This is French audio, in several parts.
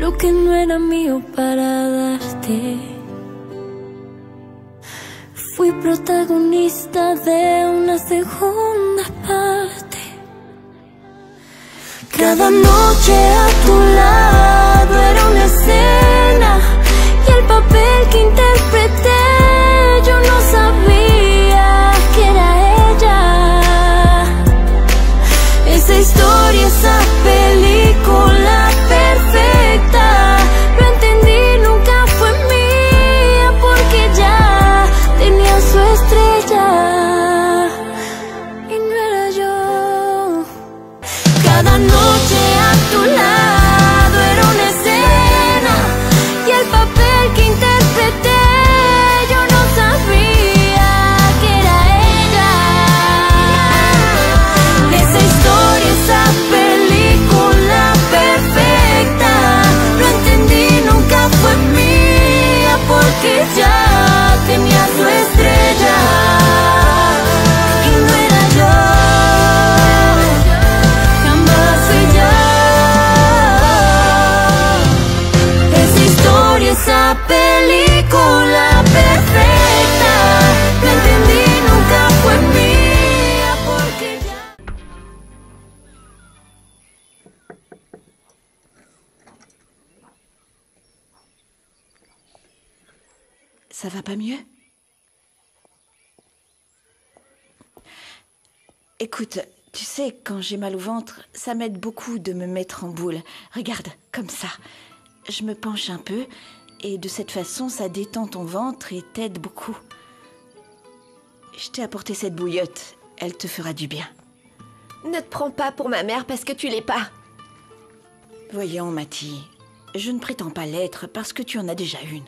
lo que no era mío para darte. Fui protagonista de una segunda parte. Cada noche a tu lado era una escena, y el papel que interpreté yo no sabía que era ella. Esa historia, esa película perfecta, lo entendí, nunca fue mía porque ya tenía su estrella y no era yo. Cada noche a tu lado era una escena, y el papel que interpreté yo no sabía que era ella. Esa historia, esa película perfecta, lo entendí, nunca fue mía porque ya tenía su estrella y no era yo. Jamás ella. Esa historia, esa película perfecta, lo entendí, nunca fue mía porque ya. Ça va pas mieux? Écoute, tu sais, quand j'ai mal au ventre, ça m'aide beaucoup de me mettre en boule. Regarde, comme ça. Je me penche un peu, et de cette façon, ça détend ton ventre et t'aide beaucoup. Je t'ai apporté cette bouillotte. Elle te fera du bien. Ne te prends pas pour ma mère parce que tu l'es pas. Voyons, Mathie, je ne prétends pas l'être parce que tu en as déjà une.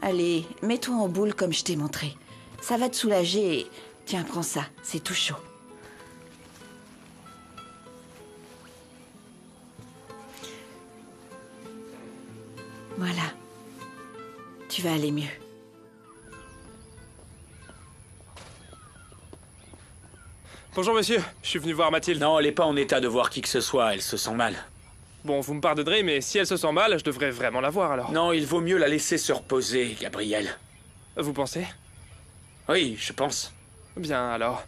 Allez, mets-toi en boule comme je t'ai montré. Ça va te soulager et... Tiens, prends ça, c'est tout chaud. Voilà. Tu vas aller mieux. Bonjour monsieur, je suis venu voir Mathilde. Non, elle n'est pas en état de voir qui que ce soit, elle se sent mal. Bon, vous me pardonnerez, mais si elle se sent mal, je devrais vraiment la voir alors. Non, il vaut mieux la laisser se reposer, Gabriel. Vous pensez? Oui, je pense. Bien alors,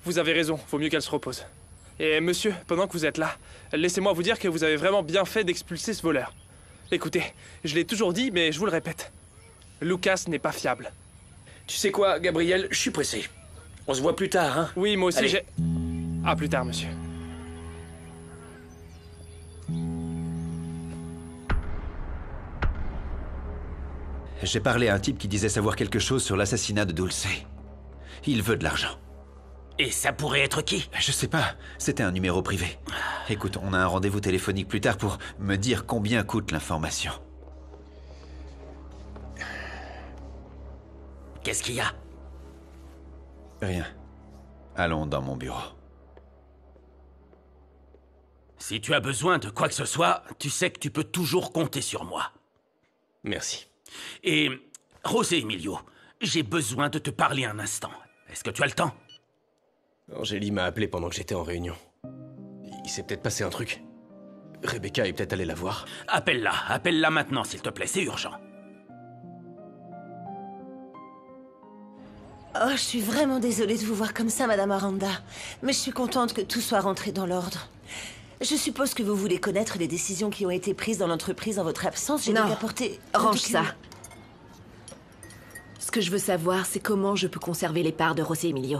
vous avez raison, vaut mieux qu'elle se repose. Et monsieur, pendant que vous êtes là, laissez-moi vous dire que vous avez vraiment bien fait d'expulser ce voleur. Écoutez, je l'ai toujours dit, mais je vous le répète. Lucas n'est pas fiable. Tu sais quoi, Gabriel, je suis pressé. On se voit plus tard, hein? Oui, moi aussi Allez. j'ai... À plus tard, monsieur. J'ai parlé à un type qui disait savoir quelque chose sur l'assassinat de Dulce. Il veut de l'argent. Et ça pourrait être qui? Je sais pas, c'était un numéro privé. Écoute, on a un rendez-vous téléphonique plus tard pour me dire combien coûte l'information. Qu'est-ce qu'il y a? Rien. Allons dans mon bureau. Si tu as besoin de quoi que ce soit, tu sais que tu peux toujours compter sur moi. Merci. Et, José Emilio, j'ai besoin de te parler un instant. Est-ce que tu as le temps? Angélie m'a appelé pendant que j'étais en réunion. Il s'est peut-être passé un truc. Rebecca est peut-être allée la voir. Appelle-la maintenant, s'il te plaît, c'est urgent. Oh, je suis vraiment désolée de vous voir comme ça, Madame Aranda. Mais je suis contente que tout soit rentré dans l'ordre. Je suppose que vous voulez connaître les décisions qui ont été prises dans l'entreprise en votre absence. J'ai donc apporté... Range ça. Ce que je veux savoir, c'est comment je peux conserver les parts de José Emilio.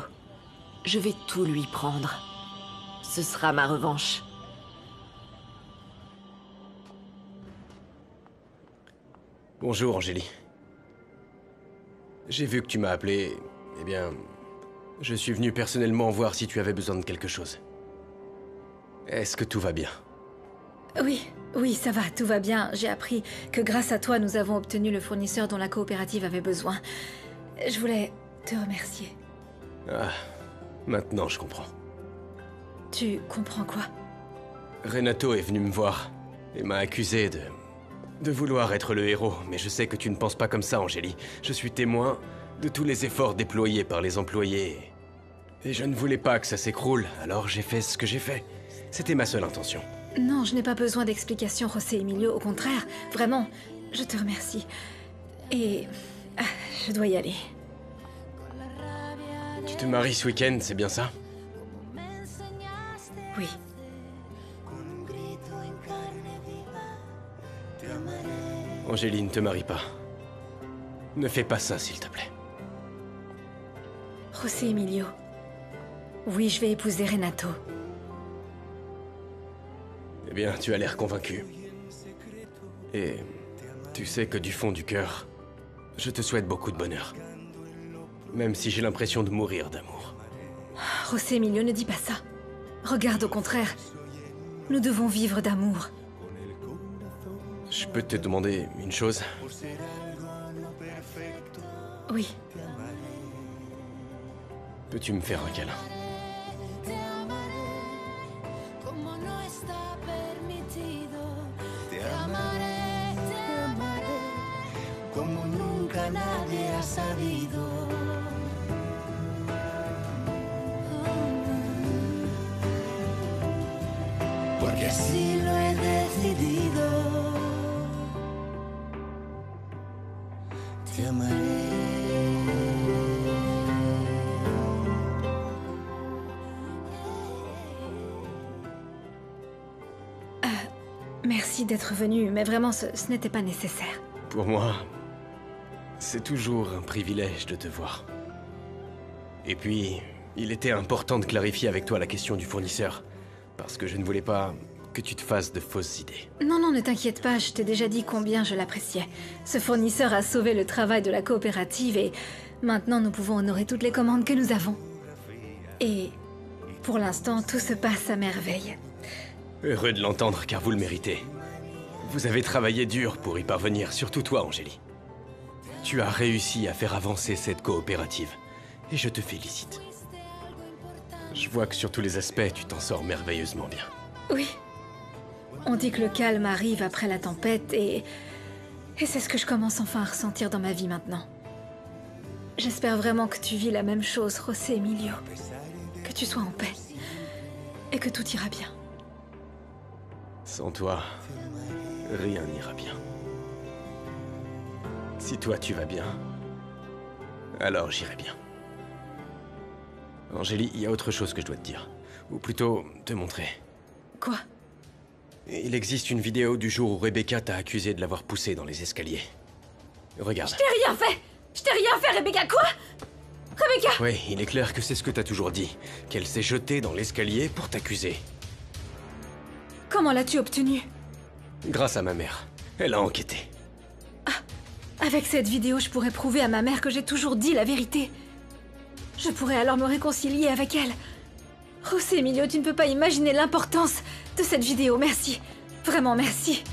Je vais tout lui prendre. Ce sera ma revanche. Bonjour, Angélie. J'ai vu que tu m'as appelé. Eh bien, je suis venu personnellement voir si tu avais besoin de quelque chose. Est-ce que tout va bien? Oui, ça va, tout va bien. J'ai appris que grâce à toi, nous avons obtenu le fournisseur dont la coopérative avait besoin. Je voulais te remercier. Ah, maintenant je comprends. Tu comprends quoi? Renato est venu me voir et m'a accusé de vouloir être le héros. Mais je sais que tu ne penses pas comme ça, Angélie. Je suis témoin de tous les efforts déployés par les employés. Et je ne voulais pas que ça s'écroule, alors j'ai fait ce que j'ai fait. C'était ma seule intention. Non, je n'ai pas besoin d'explications, José Emilio. Au contraire, vraiment, je te remercie. Et... je dois y aller. Tu te maries ce week-end, c'est bien ça? Oui. Angélie, ne te marie pas. Ne fais pas ça, s'il te plaît. José Emilio. Oui, je vais épouser Renato. Eh bien, tu as l'air convaincu. Et tu sais que du fond du cœur, je te souhaite beaucoup de bonheur. Même si j'ai l'impression de mourir d'amour. José Emilio, ne dis pas ça. Regarde, au contraire. Nous devons vivre d'amour. Je peux te demander une chose? Oui. Peux-tu me faire un câlin? Porque así lo he decidido. Te amaré. Merci d'être venu, mais vraiment, ce n'était pas nécessaire. Pour moi, c'est toujours un privilège de te voir. Et puis, il était important de clarifier avec toi la question du fournisseur, parce que je ne voulais pas que tu te fasses de fausses idées. Non, non, ne t'inquiète pas, je t'ai déjà dit combien je l'appréciais. Ce fournisseur a sauvé le travail de la coopérative et maintenant nous pouvons honorer toutes les commandes que nous avons. Et pour l'instant, tout se passe à merveille. Heureux de l'entendre, car vous le méritez. Vous avez travaillé dur pour y parvenir, surtout toi, Angélie. Tu as réussi à faire avancer cette coopérative, et je te félicite. Je vois que sur tous les aspects, tu t'en sors merveilleusement bien. Oui. On dit que le calme arrive après la tempête et c'est ce que je commence enfin à ressentir dans ma vie maintenant. J'espère vraiment que tu vis la même chose, José Emilio. Que tu sois en paix. Et que tout ira bien. Sans toi, rien n'ira bien. Si toi tu vas bien, alors j'irai bien. Angélie, il y a autre chose que je dois te dire. Ou plutôt, te montrer. Quoi? Il existe une vidéo du jour où Rebecca t'a accusé de l'avoir poussée dans les escaliers. Regarde. Je t'ai rien fait! Je t'ai rien fait, Rebecca! Quoi? Rebecca! Oui, il est clair que c'est ce que t'as toujours dit. Qu'elle s'est jetée dans l'escalier pour t'accuser. Comment l'as-tu obtenu? Grâce à ma mère. Elle a enquêté. Ah, avec cette vidéo, je pourrais prouver à ma mère que j'ai toujours dit la vérité. Je pourrais alors me réconcilier avec elle. José Emilio, tu ne peux pas imaginer l'importance de cette vidéo. Merci. Vraiment, merci.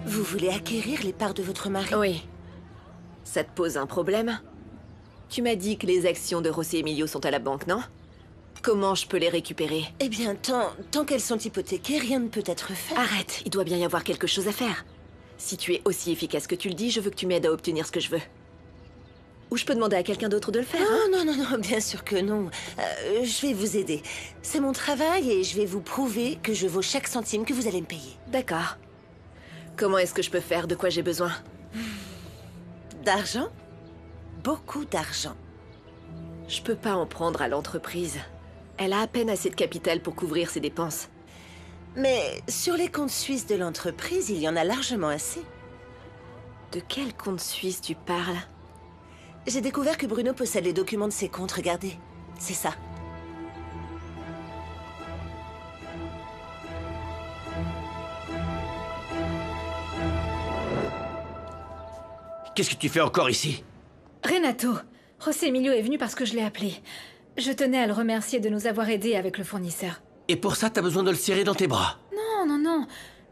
Vous voulez acquérir les parts de votre mari? Oui. Ça te pose un problème? Tu m'as dit que les actions de José Emilio sont à la banque, non? Comment je peux les récupérer? Eh bien, tant qu'elles sont hypothéquées, rien ne peut être fait. Arrête, il doit bien y avoir quelque chose à faire. Si tu es aussi efficace que tu le dis, je veux que tu m'aides à obtenir ce que je veux. Ou je peux demander à quelqu'un d'autre de le faire, hein? Non, bien sûr que non. Je vais vous aider. C'est mon travail et je vais vous prouver que je vaux chaque centime que vous allez me payer. D'accord. Comment est-ce que je peux faire? De quoi j'ai besoin? D'argent? Beaucoup d'argent. Je peux pas en prendre à l'entreprise. Elle a à peine assez de capital pour couvrir ses dépenses. Mais sur les comptes suisses de l'entreprise, il y en a largement assez. De quel compte suisse tu parles? J'ai découvert que Bruno possède les documents de ses comptes, regardez. C'est ça. Qu'est-ce que tu fais encore ici? Renato, José Emilio est venu parce que je l'ai appelé. Je tenais à le remercier de nous avoir aidés avec le fournisseur. Et pour ça, t'as besoin de le serrer dans tes bras? Non.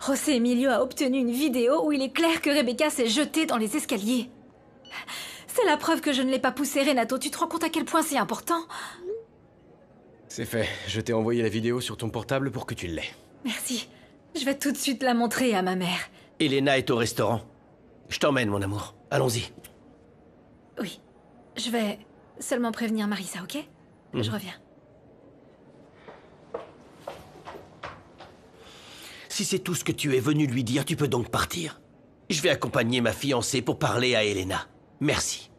José Emilio a obtenu une vidéo où il est clair que Rebecca s'est jetée dans les escaliers. C'est la preuve que je ne l'ai pas poussée, Renato. Tu te rends compte à quel point c'est important? C'est fait. Je t'ai envoyé la vidéo sur ton portable pour que tu l'aies. Merci. Je vais tout de suite la montrer à ma mère. Elena est au restaurant. Je t'emmène, mon amour. Allons-y. Oui. Je vais seulement prévenir Marissa, ok? Je reviens. Si c'est tout ce que tu es venu lui dire, tu peux donc partir. Je vais accompagner ma fiancée pour parler à Elena. Merci.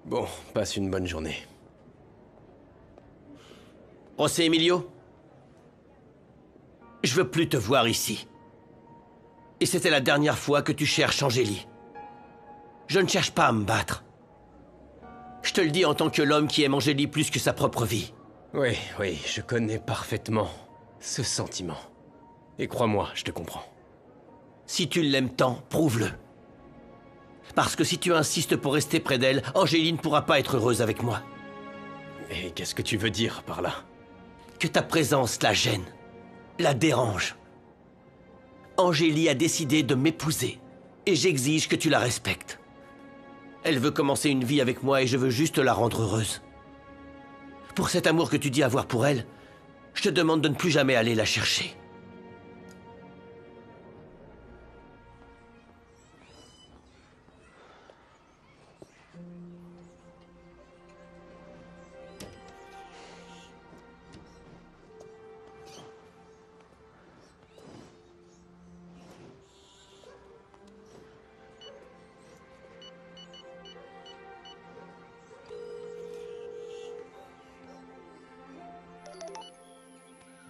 Bon, passe une bonne journée. José Emilio, je veux plus te voir ici. Et c'était la dernière fois que tu cherches Angélie. Je ne cherche pas à me battre. Je te le dis en tant que l'homme qui aime Angélie plus que sa propre vie. Oui, je connais parfaitement ce sentiment. Et crois-moi, je te comprends. Si tu l'aimes tant, prouve-le. Parce que si tu insistes pour rester près d'elle, Angélie ne pourra pas être heureuse avec moi. Et qu'est-ce que tu veux dire par là? Que ta présence la gêne, la dérange. Angélie a décidé de m'épouser, et j'exige que tu la respectes. Elle veut commencer une vie avec moi et je veux juste la rendre heureuse. Pour cet amour que tu dis avoir pour elle, je te demande de ne plus jamais aller la chercher.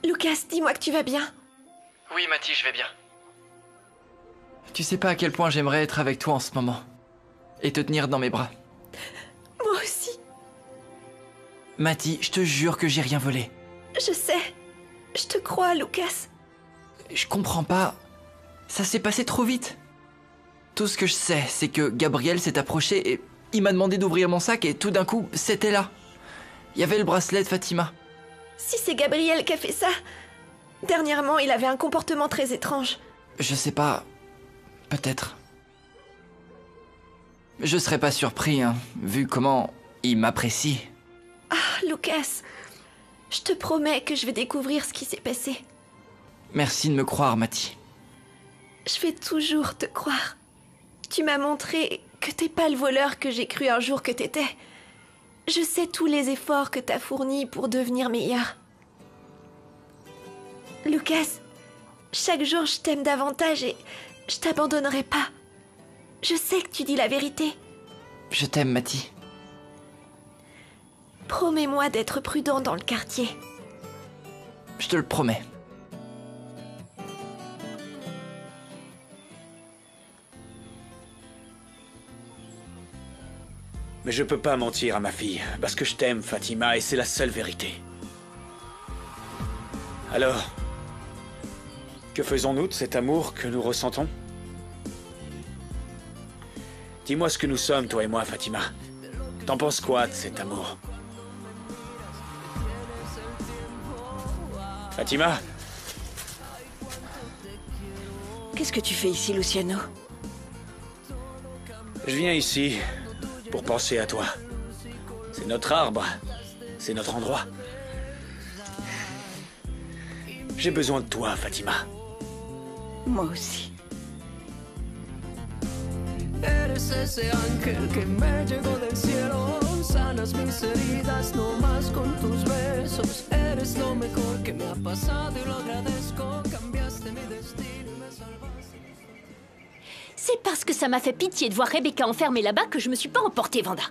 Lucas, dis-moi que tu vas bien. Oui, Mathie, je vais bien. Tu sais pas à quel point j'aimerais être avec toi en ce moment. Et te tenir dans mes bras. Moi aussi. Mathie, je te jure que j'ai rien volé. Je sais. Je te crois, Lucas. Je comprends pas. Ça s'est passé trop vite. Tout ce que je sais, c'est que Gabriel s'est approché et il m'a demandé d'ouvrir mon sac et tout d'un coup, c'était là. Il y avait le bracelet de Fatima. Si c'est Gabriel qui a fait ça... Dernièrement, il avait un comportement très étrange. Je sais pas... Peut-être. Je serais pas surpris, hein, vu comment il m'apprécie. Ah, Lucas, je te promets que je vais découvrir ce qui s'est passé. Merci de me croire, Mathie. Je vais toujours te croire. Tu m'as montré que t'es pas le voleur que j'ai cru un jour que t'étais. Je sais tous les efforts que t'as fournis pour devenir meilleur. Lucas, chaque jour je t'aime davantage et je t'abandonnerai pas. Je sais que tu dis la vérité. Je t'aime, Mathie. Promets-moi d'être prudent dans le quartier. Je te le promets. Mais je peux pas mentir à ma fille, parce que je t'aime, Fatima, et c'est la seule vérité. Alors, que faisons-nous de cet amour que nous ressentons? Dis-moi ce que nous sommes, toi et moi, Fatima. T'en penses quoi de cet amour? Fatima? Qu'est-ce que tu fais ici, Luciano? Je viens ici pour penser à toi. C'est notre arbre. C'est notre endroit. J'ai besoin de toi, Fatima. Moi aussi. Eres ese ángel que me llegó del cielo. Sanas mis heridas no más con tus besos. Eres lo mejor que me ha pasado y lo agradezco. Cambiaste mi destino y me salvaste. C'est parce que ça m'a fait pitié de voir Rebecca enfermée là-bas que je me suis pas emportée, Vanda.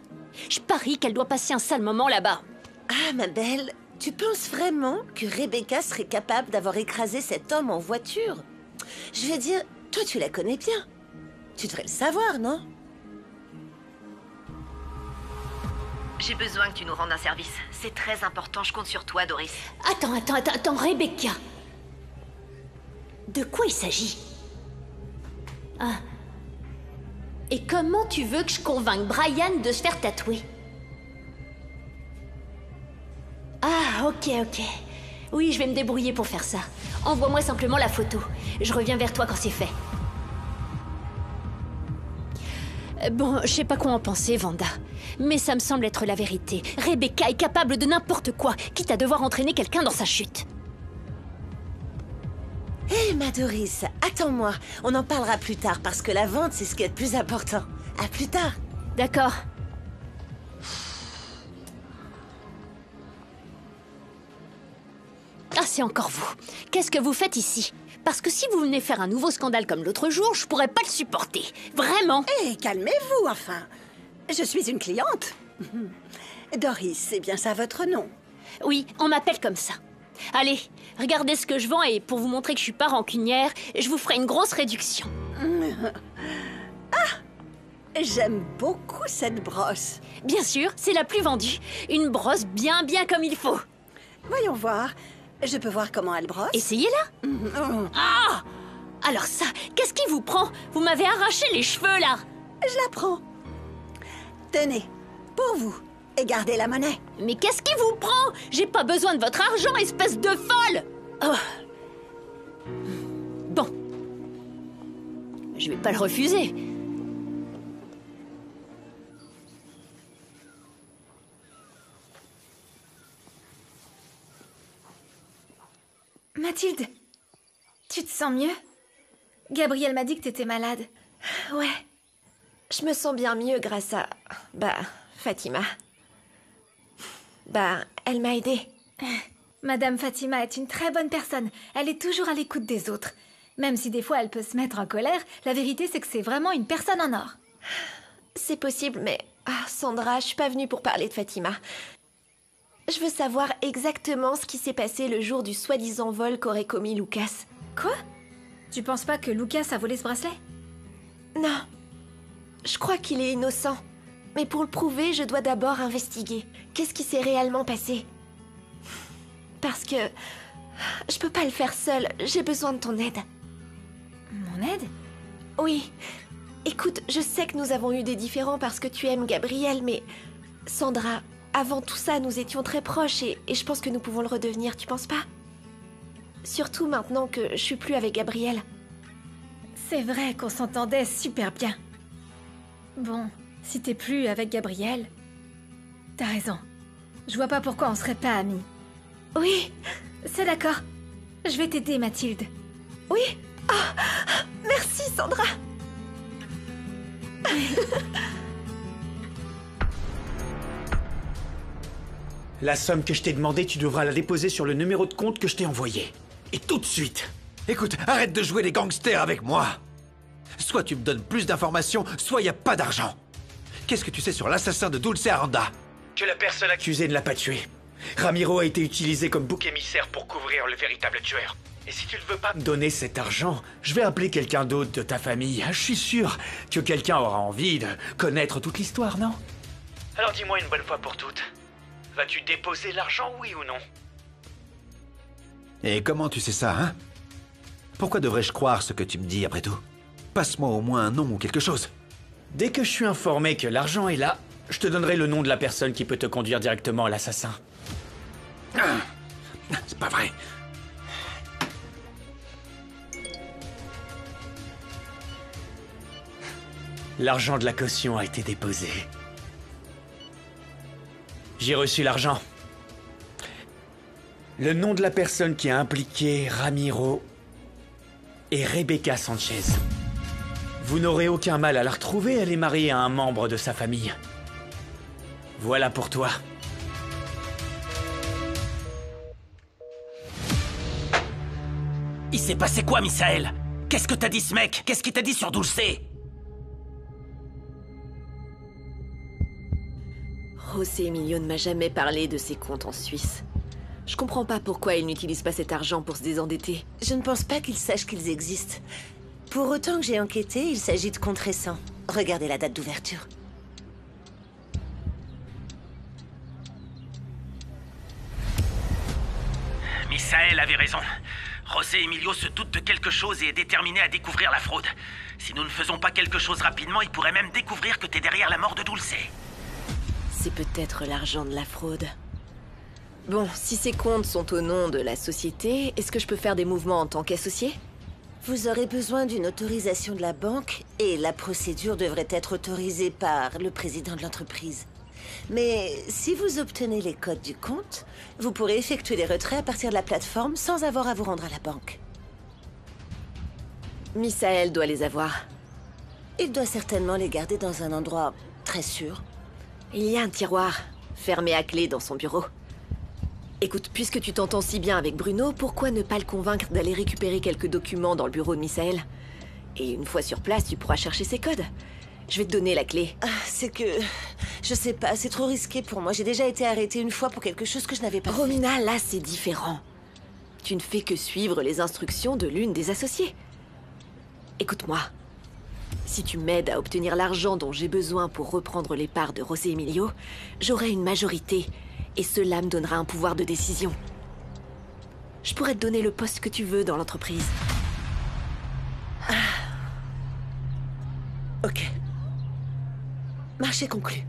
Je parie qu'elle doit passer un sale moment là-bas. Ah, ma belle, tu penses vraiment que Rebecca serait capable d'avoir écrasé cet homme en voiture? Je veux dire, toi tu la connais bien. Tu devrais le savoir, non? J'ai besoin que tu nous rendes un service. C'est très important, je compte sur toi, Doris. Attends, Rebecca. De quoi il s'agit? Ah. Et comment tu veux que je convainque Brian de se faire tatouer? Ah, ok. Oui, je vais me débrouiller pour faire ça. Envoie-moi simplement la photo. Je reviens vers toi quand c'est fait. Bon, je sais pas quoi en penser, Vanda. Mais ça me semble être la vérité. Rebecca est capable de n'importe quoi, quitte à devoir entraîner quelqu'un dans sa chute. Hé, ma Doris, attends-moi. On en parlera plus tard parce que la vente, c'est ce qui est le plus important. À plus tard. D'accord. Ah, c'est encore vous. Qu'est-ce que vous faites ici? Parce que si vous venez faire un nouveau scandale comme l'autre jour, je pourrais pas le supporter. Vraiment. Hé, calmez-vous, enfin. Je suis une cliente. Doris, c'est bien ça votre nom? Oui, on m'appelle comme ça. Allez, regardez ce que je vends et pour vous montrer que je suis pas rancunière, je vous ferai une grosse réduction. Ah! J'aime beaucoup cette brosse. Bien sûr, c'est la plus vendue. Une brosse bien comme il faut. Voyons voir. Je peux voir comment elle brosse? Essayez-la. Ah! Alors ça, qu'est-ce qui vous prend? Vous m'avez arraché les cheveux, là. Je la prends. Tenez, pour vous. Et gardez la monnaie. Mais qu'est-ce qui vous prend? J'ai pas besoin de votre argent, espèce de folle! Oh. Bon. Je vais pas le refuser. Mathilde, tu te sens mieux? Gabrielle m'a dit que t'étais malade. Ouais. Je me sens bien mieux grâce à... Fatima. Elle m'a aidée. Madame Fatima est une très bonne personne. Elle est toujours à l'écoute des autres. Même si des fois elle peut se mettre en colère, la vérité c'est que c'est vraiment une personne en or. C'est possible, mais... Sandra, je suis pas venue pour parler de Fatima. Je veux savoir exactement ce qui s'est passé le jour du soi-disant vol qu'aurait commis Lucas. Quoi? Tu penses pas que Lucas a volé ce bracelet? Non. Je crois qu'il est innocent. Mais pour le prouver, je dois d'abord investiguer. Qu'est-ce qui s'est réellement passé? Parce que... je peux pas le faire seule. J'ai besoin de ton aide. Mon aide? Oui. Écoute, je sais que nous avons eu des différends parce que tu aimes Gabriel, mais... Sandra, avant tout ça, nous étions très proches et je pense que nous pouvons le redevenir, tu penses pas? Surtout maintenant que je suis plus avec Gabriel. C'est vrai qu'on s'entendait super bien. Bon, si t'es plus avec Gabriel... T'as raison. Je vois pas pourquoi on serait pas amis. Oui. C'est d'accord. Je vais t'aider, Mathilde. Oui. Oh, merci, Sandra. La somme que je t'ai demandée, tu devras la déposer sur le numéro de compte que je t'ai envoyé. Et tout de suite. Écoute, arrête de jouer les gangsters avec moi. Soit tu me donnes plus d'informations, soit y a pas d'argent. Qu'est-ce que tu sais sur l'assassin de Dulce Aranda? Que la personne accusée ne l'a pas tué. Ramiro a été utilisé comme bouc émissaire pour couvrir le véritable tueur. Et si tu ne veux pas me donner cet argent, je vais appeler quelqu'un d'autre de ta famille. Je suis sûr que quelqu'un aura envie de connaître toute l'histoire, non? Alors dis-moi une bonne fois pour toutes. Vas-tu déposer l'argent, oui ou non? Et comment tu sais ça, hein? Pourquoi devrais-je croire ce que tu me dis après tout? Passe-moi au moins un nom ou quelque chose. Dès que je suis informé que l'argent est là, je te donnerai le nom de la personne qui peut te conduire directement à l'assassin. C'est pas vrai. L'argent de la caution a été déposé. J'ai reçu l'argent. Le nom de la personne qui a impliqué Ramiro est Rebecca Sanchez. Vous n'aurez aucun mal à la retrouver, elle est mariée à un membre de sa famille. Voilà pour toi. Il s'est passé quoi, Misaël? Qu'est-ce que t'as dit, ce mec? Qu'est-ce qu'il t'a dit sur Dulce? José Emilio ne m'a jamais parlé de ses comptes en Suisse. Je comprends pas pourquoi il n'utilise pas cet argent pour se désendetter. Je ne pense pas qu'il sache qu'ils existent. Pour autant que j'ai enquêté, il s'agit de comptes récents. Regardez la date d'ouverture. Misaël avait raison. José Emilio se doute de quelque chose et est déterminé à découvrir la fraude. Si nous ne faisons pas quelque chose rapidement, il pourrait même découvrir que t'es derrière la mort de Dulce. C'est peut-être l'argent de la fraude. Bon, si ces comptes sont au nom de la société, est-ce que je peux faire des mouvements en tant qu'associé? Vous aurez besoin d'une autorisation de la banque et la procédure devrait être autorisée par le président de l'entreprise. Mais si vous obtenez les codes du compte, vous pourrez effectuer les retraits à partir de la plateforme sans avoir à vous rendre à la banque. Misaël doit les avoir. Il doit certainement les garder dans un endroit très sûr. Il y a un tiroir, fermé à clé dans son bureau. Écoute, puisque tu t'entends si bien avec Bruno, pourquoi ne pas le convaincre d'aller récupérer quelques documents dans le bureau de Misaël? Et une fois sur place, tu pourras chercher ses codes. Je vais te donner la clé. Ah, c'est que... Je sais pas, c'est trop risqué pour moi. J'ai déjà été arrêtée une fois pour quelque chose que je n'avais pas fait. Romina, là, c'est différent. Tu ne fais que suivre les instructions de l'une des associées. Écoute-moi. Si tu m'aides à obtenir l'argent dont j'ai besoin pour reprendre les parts de José Emilio, j'aurai une majorité, et cela me donnera un pouvoir de décision. Je pourrais te donner le poste que tu veux dans l'entreprise. Ok. Marché conclu.